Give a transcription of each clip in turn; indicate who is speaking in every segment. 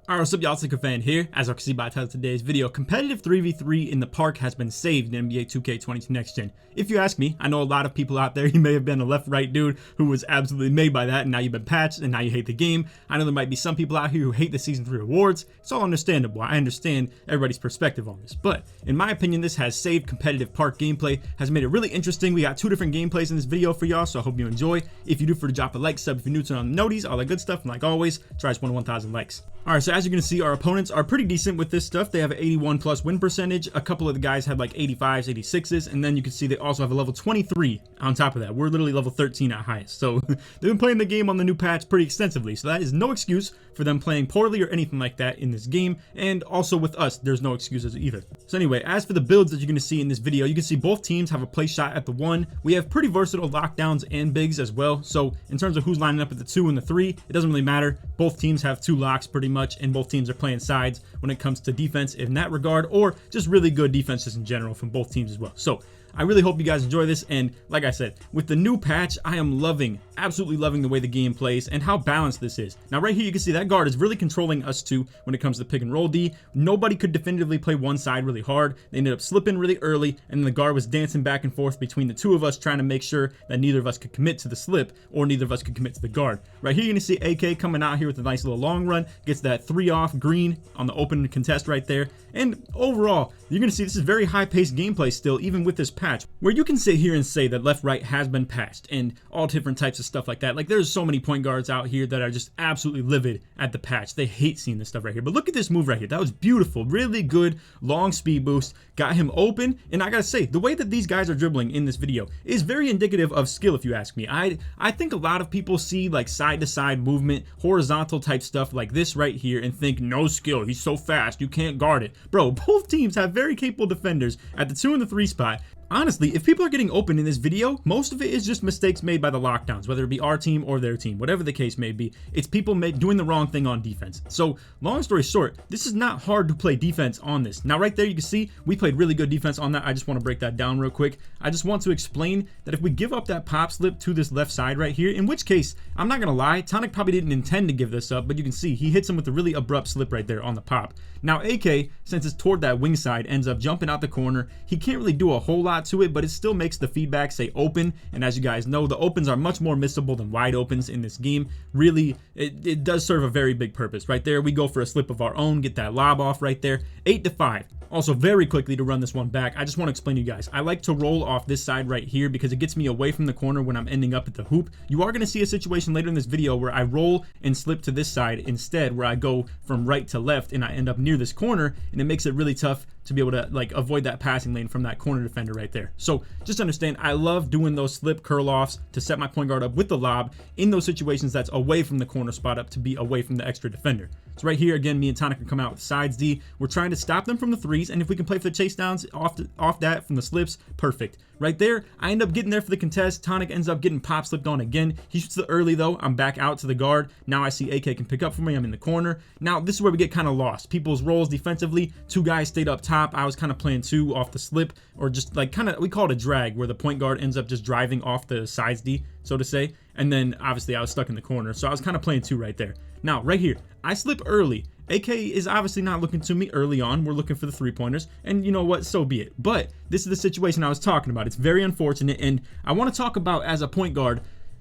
Speaker 1: Alright, what's up y'all, it's LakerFan here. As you can see by the title of today's video, competitive 3v3 in the park has been saved in NBA 2K22 Next Gen. If you ask me, I know a lot of people out there, you may have been a left-right dude who was absolutely made by that, and now you've been patched, and now you hate the game. I know there might be some people out here who hate the Season 3 rewards. It's all understandable. I understand everybody's perspective on this. But, in my opinion, this has saved competitive park gameplay, has made it really interesting. We got two different gameplays in this video for y'all, so I hope you enjoy. If you do, for to drop a like, sub if you're new to on the noties, all that good stuff, and like always, try to 1,000 likes. Alright, so as you can see, our opponents are pretty decent with this stuff. They have an 81 plus win percentage. A couple of the guys have like 85s, 86s, and then you can see they also have a level 23 on top of that. We're literally level 13 at highest. So they've been playing the game on the new patch pretty extensively. So that is no excuse for them playing poorly or anything like that in this game. And also with us, there's no excuses either. So anyway, as for the builds that you're going to see in this video, you can see both teams have a play shot at the 1. We have pretty versatile lockdowns and bigs as well. So in terms of who's lining up at the 2 and the 3, it doesn't really matter. Both teams have 2 locks pretty much, and both teams are playing sides when it comes to defense in that regard, or just really good defenses in general from both teams as well. So I really hope you guys enjoy this, and like I said, with the new patch, I am absolutely loving the way the game plays and how balanced this is. Now right here you can see that guard is really controlling us two when it comes to pick and roll D. Nobody could definitively play one side really hard. They ended up slipping really early, and the guard was dancing back and forth between the two of us, trying to make sure that neither of us could commit to the slip or neither of us could commit to the guard. Right here you're gonna see AK coming out here with a nice little long run, gets that 3 off green on the open contest right there. And overall, you're gonna see this is very high-paced gameplay still, even with this patch, where you can sit here and say that left-right has been patched and all different types of stuff like that. Like, there's so many point guards out here that are just absolutely livid at the patch. They hate seeing this stuff right here. But look at this move right here. That was beautiful. Really good long speed boost. Got him open. And I gotta say, the way that these guys are dribbling in this video is very indicative of skill, if you ask me. I think a lot of people see like side-to-side movement, horizontal type stuff like this right here and think, no skill. He's so fast. You can't guard it. Bro, both teams have very capable defenders at the 2 and the 3 spot. Honestly, if people are getting open in this video, most of it is just mistakes made by the lockdowns, whether it be our team or their team, whatever the case may be. It's people doing the wrong thing on defense. So long story short, this is not hard to play defense on this. Now right there you can see we played really good defense on that. I just want to break that down real quick. I just want to explain that if we give up that pop slip to this left side right here, in which case, I'm not going to lie, patck probably didn't intend to give this up, but you can see he hits him with a really abrupt slip right there on the pop. Now AK, since it's toward that wing side, ends up jumping out the corner. He can't really do a whole lot to it, but it still makes the feedback say open. And as you guys know, the opens are much more missable than wide opens in this game. Really, it does serve a very big purpose. Right there, we go for a slip of our own, get that lob off right there. 8-5. Also, very quickly to run this one back, I just want to explain to you guys, I like to roll off this side right here because it gets me away from the corner when I'm ending up at the hoop. You are going to see a situation later in this video where I roll and slip to this side instead, where I go from right to left and I end up near this corner, and it makes it really tough to be able to like avoid that passing lane from that corner defender right there. So just understand, I love doing those slip curl offs to set my point guard up with the lob in those situations that's away from the corner spot up to be away from the extra defender. So right here, again, me and patck are coming out with sides D. We're trying to stop them from the 3s, and if we can play for the chase downs off that from the slips, perfect. Right there, I end up getting there for the contest. Patck ends up getting pop slipped on again. He shoots it early though. I'm back out to the guard. Now I see AK can pick up for me. I'm in the corner. Now this is where we get kind of lost. People's roles defensively, 2 guys stayed up top. I was kind of playing 2 off the slip, or just like kind of, we call it a drag, where the point guard ends up just driving off the sides D, so to say. And then obviously I was stuck in the corner, so I was kind of playing 2 right there. Now right here, I slip early. AK is obviously not looking to me early on. We're looking for the 3-pointers, and you know what, so be it. But this is the situation I was talking about. It's very unfortunate, and I want to talk about as a point guard.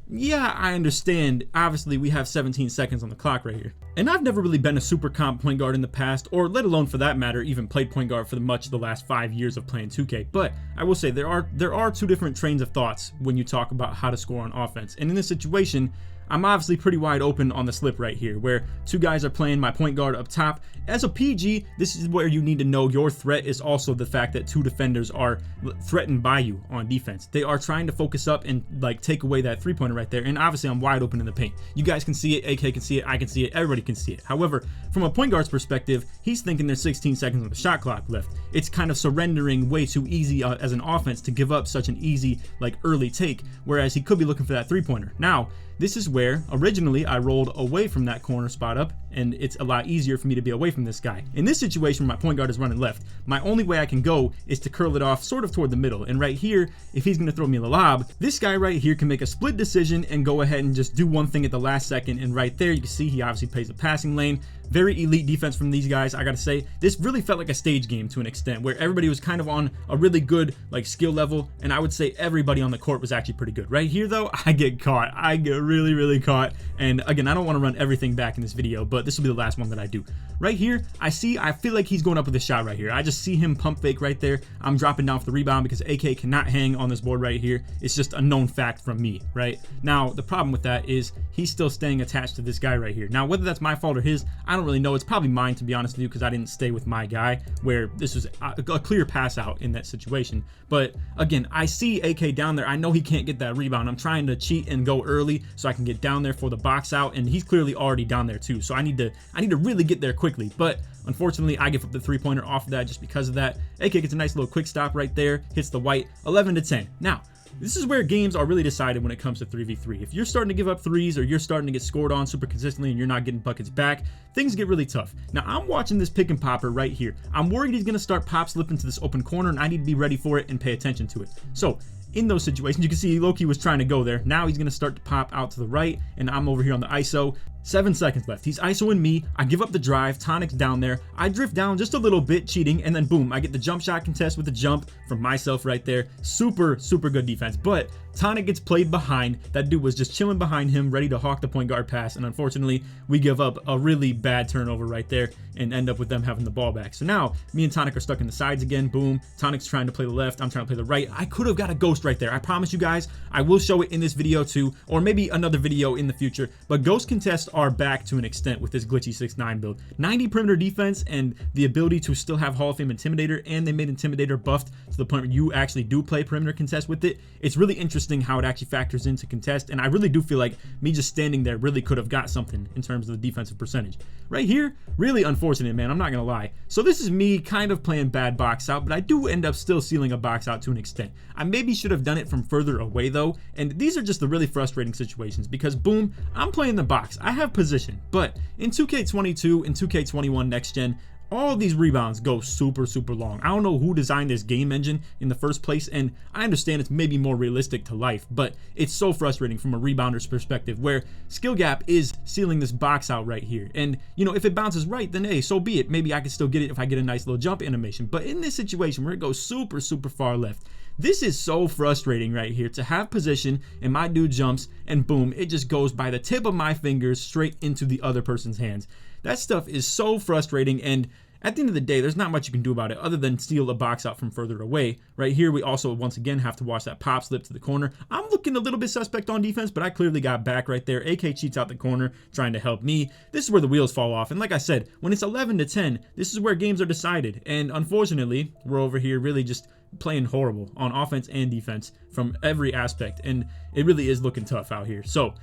Speaker 1: Yeah, I understand. Obviously, we have 17 seconds on the clock right here. And I've never really been a super comp point guard in the past, or let alone for that matter, even played point guard for much of the last 5 years of playing 2K. But I will say there are 2 different trains of thoughts when you talk about how to score on offense. And in this situation, I'm obviously pretty wide open on the slip right here, where 2 guys are playing my point guard up top. As a PG, this is where you need to know your threat is also the fact that 2 defenders are threatened by you on defense. They are trying to focus up and like take away that 3-pointer right there, and obviously I'm wide open in the paint. You guys can see it, AK can see it, I can see it, everybody can see it. However, from a point guard's perspective, he's thinking there's 16 seconds on the shot clock left. It's kind of surrendering way too easy as an offense to give up such an easy like early take, whereas he could be looking for that 3-pointer. Now, this is where originally I rolled away from that corner spot up, and it's a lot easier for me to be away from this guy. In this situation, my point guard is running left. My only way I can go is to curl it off sort of toward the middle. And right here, if he's going to throw me the lob, this guy right here can make a split decision and go ahead and just do one thing at the last second. And right there, you can see he obviously plays a passing lane. Very elite defense from these guys. I gotta say, this really felt like a stage game to an extent, where everybody was kind of on a really good like skill level, and I would say everybody on the court was actually pretty good. Right here though, I get caught. I get really caught, and again, I don't want to run everything back in this video, but this will be the last one that I do. Right here, I feel like he's going up with a shot right here. I just see him pump fake right there. I'm dropping down for the rebound because AK cannot hang on this board right here. It's just a known fact from me, right? Now, the problem with that is he's still staying attached to this guy right here. Now, whether that's my fault or his, I don't really know. It's probably mine, to be honest with you, because I didn't stay with my guy, where this was a clear pass out in that situation. But again, I see AK down there. I know he can't get that rebound. I'm trying to cheat and go early so I can get down there for the box out, and he's clearly already down there too. So I need to really get there quickly. But unfortunately, I give up the three-pointer off of that just because of that. AK gets a nice little quick stop right there, hits the white, 11-10. Now, this is where games are really decided when it comes to 3v3. If you're starting to give up threes, or you're starting to get scored on super consistently and you're not getting buckets back, things get really tough. Now, I'm watching this pick and popper right here. I'm worried he's going to start pop slipping to this open corner, and I need to be ready for it and pay attention to it. So in those situations, you can see Loki was trying to go there. Now he's going to start to pop out to the right, and I'm over here on the ISO. 7 seconds left. He's ISOing me. I give up the drive. Tonic's down there. I drift down just a little bit, cheating, and then boom, I get the jump shot contest with the jump from myself right there. Super good defense. But Tonic gets played behind. That dude was just chilling behind him, ready to hawk the point guard pass, and unfortunately, we give up a really bad turnover right there and end up with them having the ball back. So now, me and Tonic are stuck in the sides again. Boom. Tonic's trying to play the left. I'm trying to play the right. I could have got a ghost right there. I promise you guys, I will show it in this video too, or maybe another video in the future. But ghost contests are back to an extent with this glitchy 6'9" build. 90 perimeter defense and the ability to still have Hall of Fame Intimidator, and they made Intimidator buffed to the point where you actually do play perimeter contest with it. It's really interesting how it actually factors into contest, and I really do feel like me just standing there really could have got something in terms of the defensive percentage. Right here, really unfortunate, man, I'm not gonna lie. So this is me kind of playing bad box out, but I do end up still sealing a box out to an extent. I maybe should have done it from further away though, and these are just the really frustrating situations because boom, I'm playing the box, I have position, but in 2K22 and 2K21 next gen, all these rebounds go super long. I don't know who designed this game engine in the first place, and I understand it's maybe more realistic to life, but it's so frustrating from a rebounder perspective where skill gap is sealing this box out right here. And you know, if it bounces right, then hey, so be it. Maybe I can still get it if I get a nice little jump animation. But in this situation where it goes super far left, this is so frustrating right here to have position and my dude jumps and boom, it just goes by the tip of my fingers straight into the other person's hands. That stuff is so frustrating, and at the end of the day, there's not much you can do about it other than steal a box out from further away. Right here, we also once again have to watch that pop slip to the corner. I'm looking a little bit suspect on defense, but I clearly got back right there. AK cheats out the corner, trying to help me. This is where the wheels fall off. And like I said, when it's 11-10, this is where games are decided. And unfortunately, we're over here really just playing horrible on offense and defense from every aspect. And it really is looking tough out here. So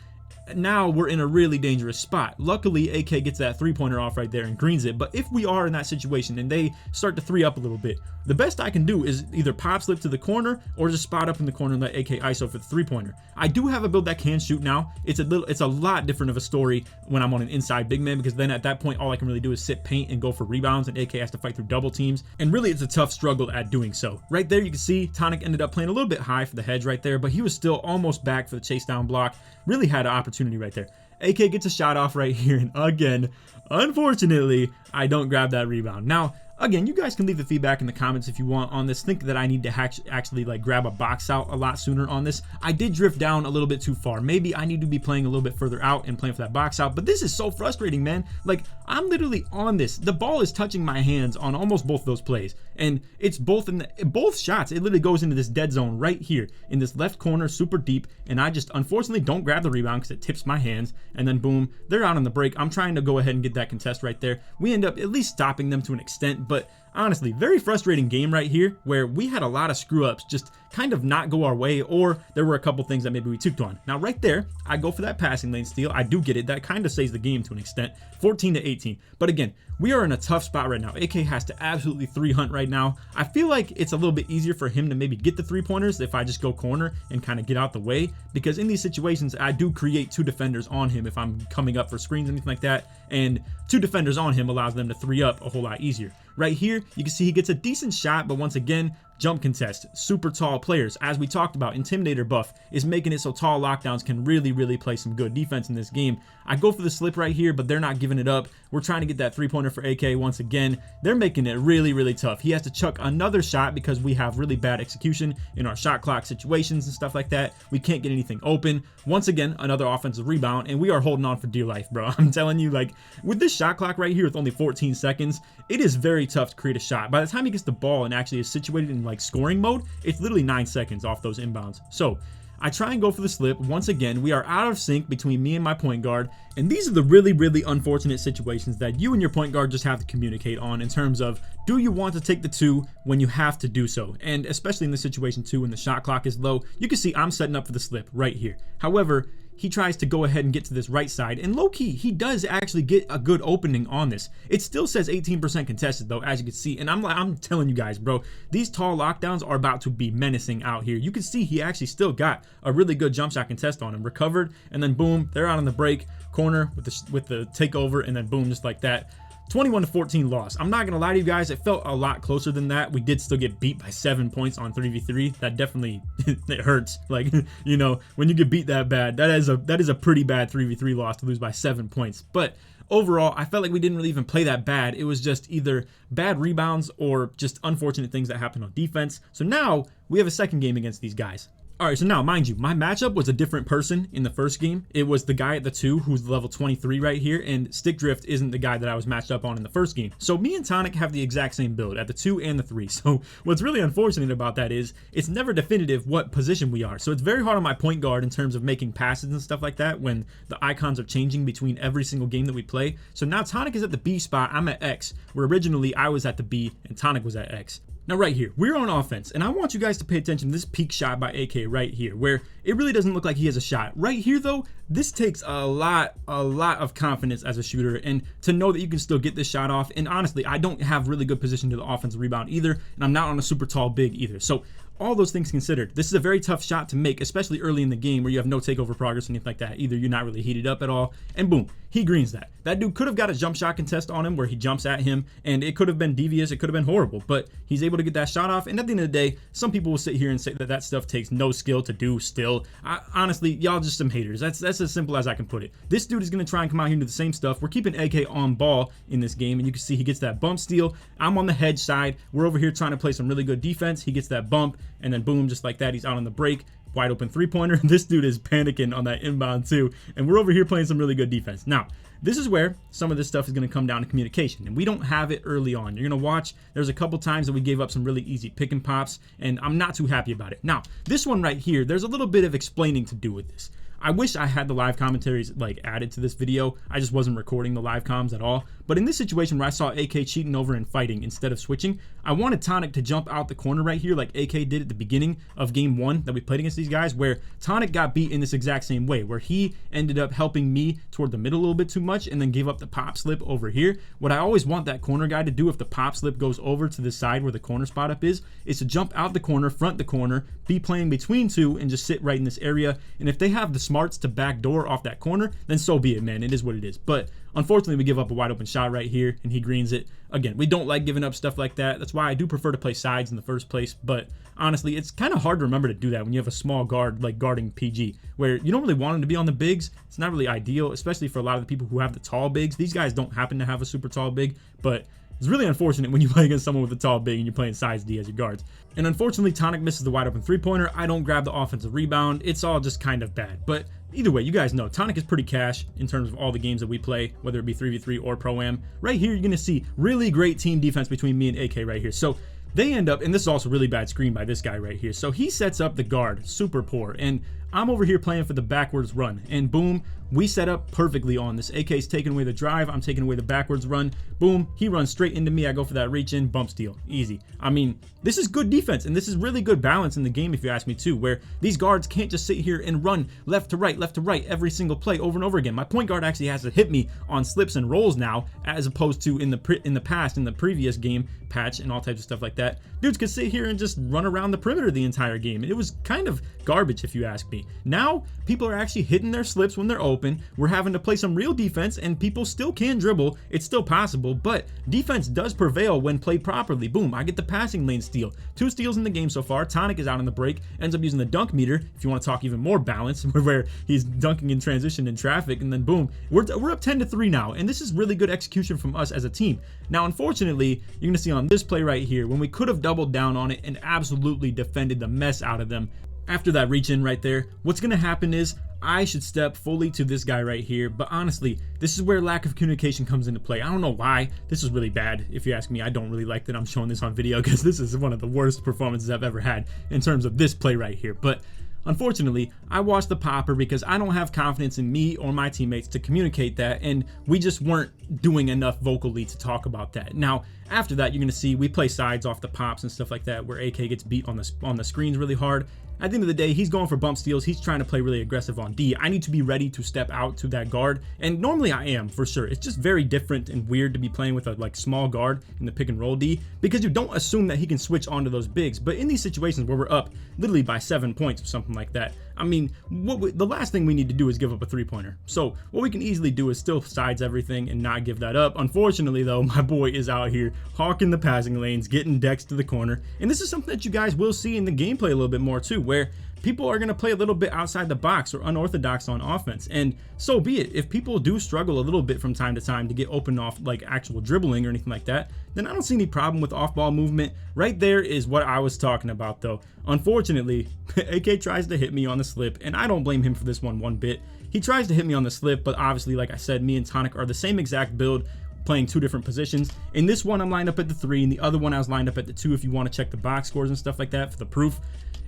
Speaker 1: now we're in a really dangerous spot. Luckily, AK gets that three-pointer off right there and greens it. But if we are in that situation and they start to three up a little bit, the best I can do is either pop slip to the corner or just spot up in the corner and let AK ISO for the three-pointer. I do have a build that can shoot now. It's a lot different of a story when I'm on an inside big man, because then at that point all I can really do is sit paint and go for rebounds, and AK has to fight through double teams, and really it's a tough struggle at doing so. Right there you can see Tonic ended up playing a little bit high for the hedge right there, but he was still almost back for the chase down block. Really had an opportunity right there. AK gets a shot off right here, and again, unfortunately, I don't grab that rebound. Now, again, you guys can leave the feedback in the comments if you want on this. Think that I need to actually like grab a box out a lot sooner on this. I did drift down a little bit too far. Maybe I need to be playing a little bit further out and playing for that box out, but this is so frustrating, man. Like, I'm literally on this. The ball is touching my hands on almost both of those plays, and it's both in both shots. It literally goes into this dead zone right here in this left corner, super deep, and I just unfortunately don't grab the rebound because it tips my hands, and then boom, they're out on the break. I'm trying to go ahead and get that contest right there. We end up at least stopping them to an extent, but honestly, very frustrating game right here where we had a lot of screw ups just kind of not go our way, or there were a couple things that maybe we took on. Now right there, I go for that passing lane steal. I do get it. That kind of saves the game to an extent, 14-18. But again, we are in a tough spot right now. AK has to absolutely three hunt right now. I feel like it's a little bit easier for him to maybe get the three-pointers if I just go corner and kind of get out the way, because in these situations, I do create two defenders on him if I'm coming up for screens or anything like that, and two defenders on him allows them to three up a whole lot easier. Right here, you can see he gets a decent shot, but once again, jump contest, super tall players. As we talked about, Intimidator buff is making it so tall lockdowns can really play some good defense in this game. I go for the slip right here, but they're not giving it up. We're trying to get that three-pointer for AK once again. They're making it really tough. He has to chuck another shot because we have really bad execution in our shot clock situations and stuff like that. We can't get anything open. Once again, another offensive rebound, and we are holding on for dear life, bro. I'm telling you, like, with this shot clock right here with only 14 seconds, it is very tough to create a shot. By the time he gets the ball and actually is situated in like scoring mode, it's literally 9 seconds off those inbounds. So I try and go for the slip. Once again, we are out of sync between me and my point guard. And these are the really unfortunate situations that you and your point guard just have to communicate on in terms of, do you want to take the two when you have to do so? And especially in this situation too, when the shot clock is low, you can see I'm setting up for the slip right here. However, he tries to go ahead and get to this right side, and low-key, he does actually get a good opening on this. It still says 18% contested though, as you can see, and I'm telling you guys, bro, these tall lockdowns are about to be menacing out here. You can see he actually still got a really good jump shot contest on him, recovered, and then boom, they're out on the break, corner with the takeover, and then boom, just like that. 21-14 loss. I'm not gonna lie to you guys, it felt a lot closer than that. We did still get beat by 7 points on 3v3. That definitely it hurts. Like, you know, when you get beat that bad, that is a pretty bad 3v3 loss to lose by 7 points. But overall, I felt like we didn't really even play that bad. It was just either bad rebounds or just unfortunate things that happened on defense. So now we have a second game against these guys. All right, so now, mind you, my matchup was a different person in the first game. It was the guy at the 2 who's level 23 right here, and Stick Drift isn't the guy that I was matched up on in the first game. So me and patck have the exact same build at the 2 and the 3. So what's really unfortunate about that is it's never definitive what position we are. So it's very hard on my point guard in terms of making passes and stuff like that when the icons are changing between every single game that we play. So now patck is at the B spot, I'm at X, where originally I was at the B and patck was at X. Now right here, we're on offense, and I want you guys to pay attention to this peak shot by AK right here, where it really doesn't look like he has a shot. Right here though, this takes a lot of confidence as a shooter, and to know that you can still get this shot off. And honestly, I don't have really good position to the offensive rebound either, and I'm not on a super tall big either. So all those things considered, this is a very tough shot to make, especially early in the game where you have no takeover progress or anything like that. Either you're not really heated up at all, and boom, he greens that. That dude could have got a jump shot contest on him where he jumps at him, and it could have been devious, it could have been horrible, but he's able to get that shot off. And at the end of the day, some people will sit here and say that that stuff takes no skill to do still. Honestly, y'all just some haters. That's as simple as I can put it. This dude is going to try and come out here and do the same stuff. We're keeping AK on ball in this game, and you can see he gets that bump steal. I'm on the hedge side. We're over here trying to play some really good defense. He gets that bump, and then boom, just like that, he's out on the break. Wide open three-pointer. This dude is panicking on that inbound too, and we're over here playing some really good defense. Now, this is where some of this stuff is going to come down to communication, and we don't have it early on. You're going to watch, there's a couple times that we gave up some really easy pick and pops, and I'm not too happy about it. Now, this one right here, there's a little bit of explaining to do with this. I wish I had the live commentaries like added to this video. I just wasn't recording the live comms at all. But in this situation where I saw AK cheating over and fighting instead of switching, I wanted patck to jump out the corner right here like AK did at the beginning of game 1 that we played against these guys, where patck got beat in this exact same way, where he ended up helping me toward the middle a little bit too much and then gave up the pop slip over here. What I always want that corner guy to do if the pop slip goes over to the side where the corner spot up is to jump out the corner, front the corner, be playing between two, and just sit right in this area. And if they have the smarts to backdoor off that corner, then so be it, man. It is what it is. But unfortunately, we give up a wide open shot right here, and he greens it. Again, we don't like giving up stuff like that. That's why I do prefer to play sides in the first place. But honestly, it's kind of hard to remember to do that when you have a small guard like guarding PG, where you don't really want him to be on the bigs. It's not really ideal, especially for a lot of the people who have the tall bigs. These guys don't happen to have a super tall big, but it's really unfortunate when you play against someone with a tall big and you're playing size D as your guards. And unfortunately, patck misses the wide open three-pointer. I don't grab the offensive rebound. It's all just kind of bad. But either way, you guys know patck is pretty cash in terms of all the games that we play, whether it be 3v3 or Pro-Am. Right here, you're going to see really great team defense between me and AK right here. So they end up, and this is also really bad screen by this guy right here. So he sets up the guard, super poor. And I'm over here playing for the backwards run, and boom, we set up perfectly on this. AK's taking away the drive, I'm taking away the backwards run. Boom, he runs straight into me. I go for that reach in, bump steal, easy. I mean, this is good defense, and this is really good balance in the game if you ask me too, where these guards can't just sit here and run left to right every single play over and over again. My point guard actually has to hit me on slips and rolls now, as opposed to in the past, in the previous game, patch and all types of stuff like that. Dudes could sit here and just run around the perimeter the entire game. It was kind of garbage if you ask me. me. Now, people are actually hitting their slips when they're open. We're having to play some real defense, and people still can dribble. It's still possible, but defense does prevail when played properly. Boom, I get the passing lane steal. 2 steals in the game so far. Tonic is out on the break, ends up using the dunk meter, if you want to talk even more balance, where he's dunking in transition in traffic, and then boom, we're up 10-3 now, and this is really good execution from us as a team. Now, unfortunately, you're going to see on this play right here, when we could have doubled down on it and absolutely defended the mess out of them, after that reach in right there, what's going to happen is I should step fully to this guy right here. But honestly, this is where lack of communication comes into play. I don't know why. This is really bad. If you ask me, I don't really like that I'm showing this on video, because this is one of the worst performances I've ever had in terms of this play right here. But unfortunately, I watched the popper because I don't have confidence in me or my teammates to communicate that, and we just weren't doing enough vocally to talk about that. Now, after that, you're going to see we play sides off the pops and stuff like that, where AK gets beat on the screens really hard. At the end of the day, he's going for bump steals. He's trying to play really aggressive on D. I need to be ready to step out to that guard, and normally I am, for sure. It's just very different and weird to be playing with a small guard in the pick and roll D, because you don't assume that he can switch onto those bigs. But in these situations where we're up literally by 7 points or something like that, I mean, the last thing we need to do is give up a 3-pointer. So what we can easily do is still sides everything and not give that up. Unfortunately, though, my boy is out here hawking the passing lanes, getting decks to the corner. And this is something that you guys will see in the gameplay a little bit more too, where people are going to play a little bit outside the box or unorthodox on offense, and so be it. If people do struggle a little bit from time to time to get open off like actual dribbling or anything like that, then I don't see any problem with off-ball movement. Right there is what I was talking about, though. Unfortunately, AK tries to hit me on the slip, and I don't blame him for this one bit. He tries to hit me on the slip, but obviously, like I said, me and Tonic are the same exact build, playing 2 different positions. In this one, I'm lined up at the 3, and the other one I was lined up at the 2, if you want to check the box scores and stuff like that for the proof.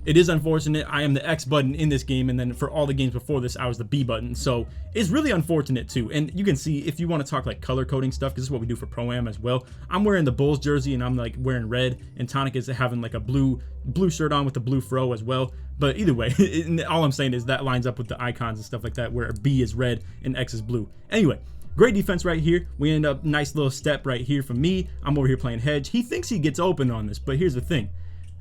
Speaker 1: It is unfortunate. I am the X button in this game, and then for all the games before this, I was the B button. So it's really unfortunate too. And you can see, if you want to talk like color coding stuff, because this is what we do for Pro-Am as well. I'm wearing the Bulls jersey, and I'm like wearing red, and Tonic is having like a blue shirt on with the blue fro as well. But either way, all I'm saying is that lines up with the icons and stuff like that, where B is red and X is blue. Anyway, great defense right here. We end up nice little step right here from me. I'm over here playing hedge. He thinks he gets open on this, but here's the thing.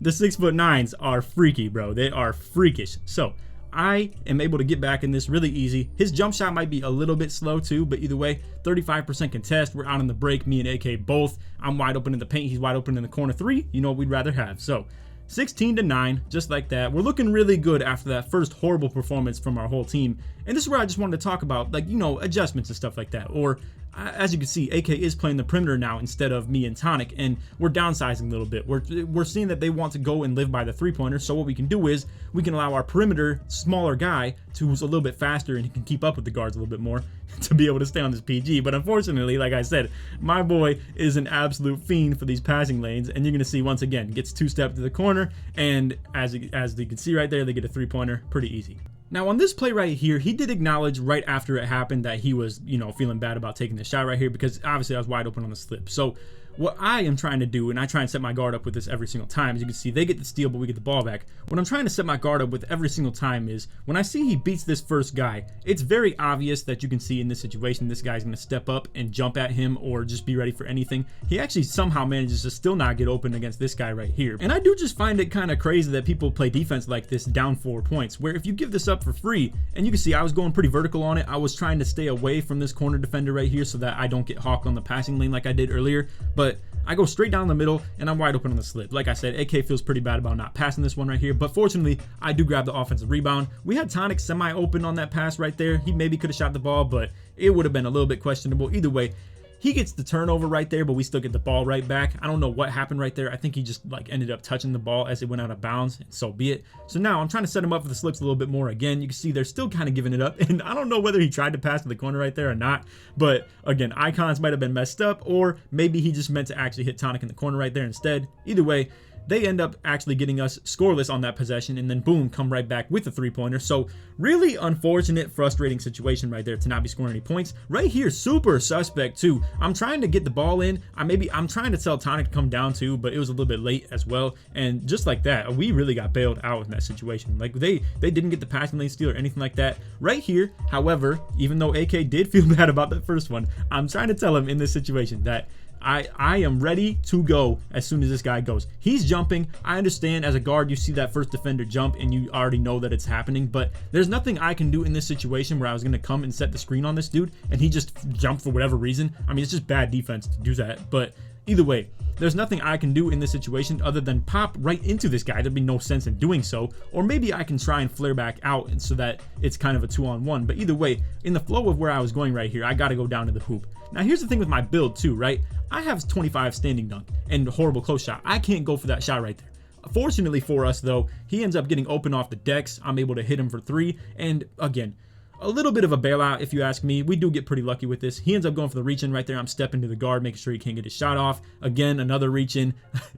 Speaker 1: The 6'9" are freaky, bro. They are freakish. So I am able to get back in this really easy. His jump shot might be a little bit slow too, but either way, 35% contest. We're out on the break, me and AK both. I'm wide open in the paint. He's wide open in the corner 3. You know what we'd rather have. So 16-9, just like that. We're looking really good after that first horrible performance from our whole team. And this is where I just wanted to talk about, like, you know, adjustments and stuff like that. Or as you can see, AK is playing the perimeter now instead of me and Tonic, and we're downsizing a little bit. We're seeing that they want to go and live by the 3-pointer, so what we can do is we can allow our perimeter smaller guy, who's a little bit faster and he can keep up with the guards a little bit more, to be able to stay on this PG. But unfortunately, like I said, my boy is an absolute fiend for these passing lanes, and you're going to see once again, gets 2-step to the corner, and as you can see right there, they get a 3-pointer pretty easy. Now on this play right here, he did acknowledge right after it happened that he was, you know, feeling bad about taking the shot right here, because obviously I was wide open on the slip. So what I am trying to do, and I try and set my guard up with this every single time, as you can see, they get the steal, but we get the ball back. What I'm trying to set my guard up with every single time is, when I see he beats this first guy, it's very obvious that you can see in this situation, this guy's going to step up and jump at him or just be ready for anything. He actually somehow manages to still not get open against this guy right here. And I do just find it kind of crazy that people play defense like this down 4 points, where if you give this up for free, and you can see I was going pretty vertical on it, I was trying to stay away from this corner defender right here so that I don't get hawked on the passing lane like I did earlier, but I go straight down the middle, and I'm wide open on the slip. Like I said, AK feels pretty bad about not passing this one right here, but fortunately, I do grab the offensive rebound. We had Tonic semi-open on that pass right there. He maybe could have shot the ball, but it would have been a little bit questionable. Either way, he gets the turnover right there, but we still get the ball right back. I don't know what happened right there. I think he just like ended up touching the ball as it went out of bounds, and so be it. So now I'm trying to set him up for the slips a little bit more. Again, you can see they're still kind of giving it up, and I don't know whether he tried to pass to the corner right there or not, but again, icons might have been messed up, or maybe he just meant to actually hit Tonic in the corner right there instead. Either way, they end up actually getting us scoreless on that possession, and then boom, come right back with a 3-pointer. So really unfortunate, frustrating situation right there to not be scoring any points. Right here, super suspect too. I'm trying to get the ball in. I'm trying to tell Tonic to come down too, but it was a little bit late as well. And just like that, we really got bailed out in that situation. Like they didn't get the passing lane steal or anything like that. Right here, however, even though AK did feel bad about that first one, I'm trying to tell him in this situation that I am ready to go as soon as this guy goes. He's jumping. I understand as a guard, you see that first defender jump and you already know that it's happening, but there's nothing I can do in this situation where I was going to come and set the screen on this dude and he just jumped for whatever reason. I mean, it's just bad defense to do that, but either way, there's nothing I can do in this situation other than pop right into this guy. There'd be no sense in doing so. Or maybe I can try and flare back out and so that it's kind of a 2-on-1. But either way, in the flow of where I was going right here, I got to go down to the hoop. Now, here's the thing with my build too, right? I have 25 standing dunk and horrible close shot. I can't go for that shot right there. Fortunately for us, though, he ends up getting open off the decks. I'm able to hit him for 3. And again, a little bit of a bailout, if you ask me. We do get pretty lucky with this. He ends up going for the reach in right there. I'm stepping to the guard, making sure he can't get his shot off. Again, another reach in.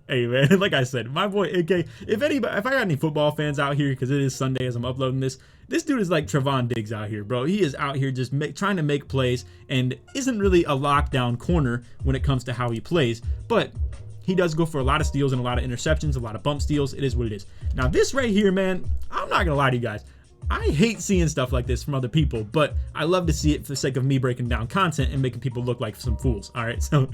Speaker 1: Hey, man, like I said, my boy AK, if I got any football fans out here, because it is Sunday as I'm uploading this dude is like Trevon Diggs out here, bro. He is out here just trying to make plays and isn't really a lockdown corner when it comes to how he plays. But he does go for a lot of steals and a lot of interceptions, a lot of bump steals. It is what it is. Now, this right here, man, I'm not going to lie to you guys. I hate seeing stuff like this from other people, but I love to see it for the sake of me breaking down content and making people look like some fools. All right, so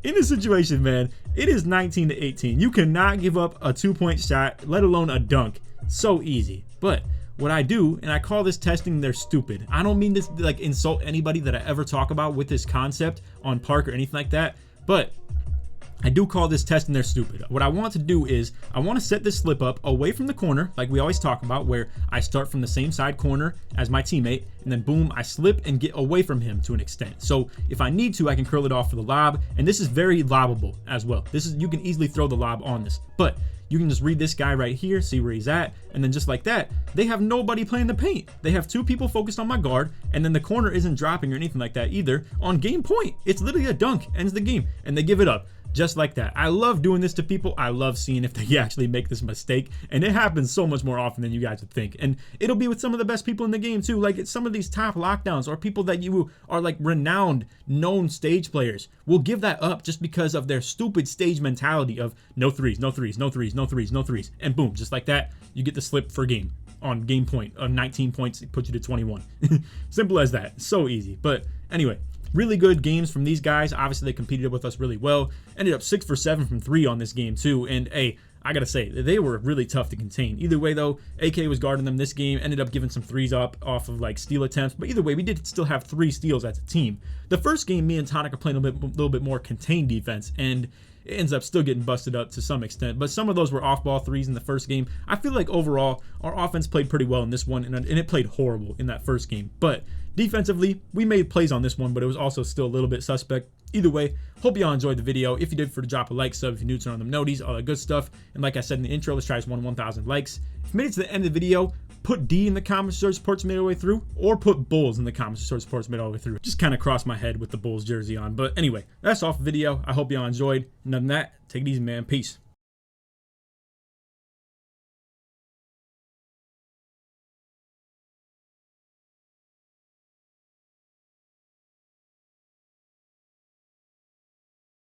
Speaker 1: in this situation, man, it is 19-18. You cannot give up a 2-point shot, let alone a dunk. So easy. But what I do, and I call this testing, they're stupid. I don't mean this like insult anybody that I ever talk about with this concept on Park or anything like that, but I do call this testing they're stupid. What I want to do is I want to set this slip up away from the corner, like we always talk about, where I start from the same side corner as my teammate, and then boom, I slip and get away from him to an extent. So if I need to, I can curl it off for the lob, and this is very lobbable as well. You can easily throw the lob on this, but you can just read this guy right here, see where he's at, and then just like that, they have nobody playing the paint. They have 2 people focused on my guard, and then the corner isn't dropping or anything like that either. On game point, it's literally a dunk, ends the game, and they give it up. Just like that. I love doing this to people. I love seeing if they actually make this mistake, and it happens so much more often than you guys would think. And it'll be with some of the best people in the game too, like some of these top lockdowns or people that you are like renowned, known stage players will give that up just because of their stupid stage mentality of no threes, no threes, no threes, no threes, no threes, and boom, just like that, you get the slip for game on game point of 19 points. It puts you to 21. Simple as that. So easy. But anyway, really good games from these guys. Obviously, they competed with us really well. Ended up 6 for 7 from 3 on this game, too. And, hey, I got to say, they were really tough to contain. Either way, though, AK was guarding them this game. Ended up giving some threes up off of, like, steal attempts. But either way, we did still have 3 steals as a team. The first game, me and Tonic are playing a little bit more contained defense. And it ends up still getting busted up to some extent, but some of those were off-ball threes in the first game. I feel like overall, our offense played pretty well in this one, and it played horrible in that first game. But defensively, we made plays on this one, but it was also still a little bit suspect. Either way, hope y'all enjoyed the video. If you did, drop a like, sub if you're new, turn on them noties, all that good stuff. And like I said in the intro, let's try this 1,000 likes. If you made it to the end of the video, put D in the comments to show support's made all the way through, or put Bulls in the comments to show support's made all the way through. Just kind of crossed my head with the Bulls jersey on. But anyway, that's all for the video. I hope y'all enjoyed. And other than that, take it easy, man. Peace.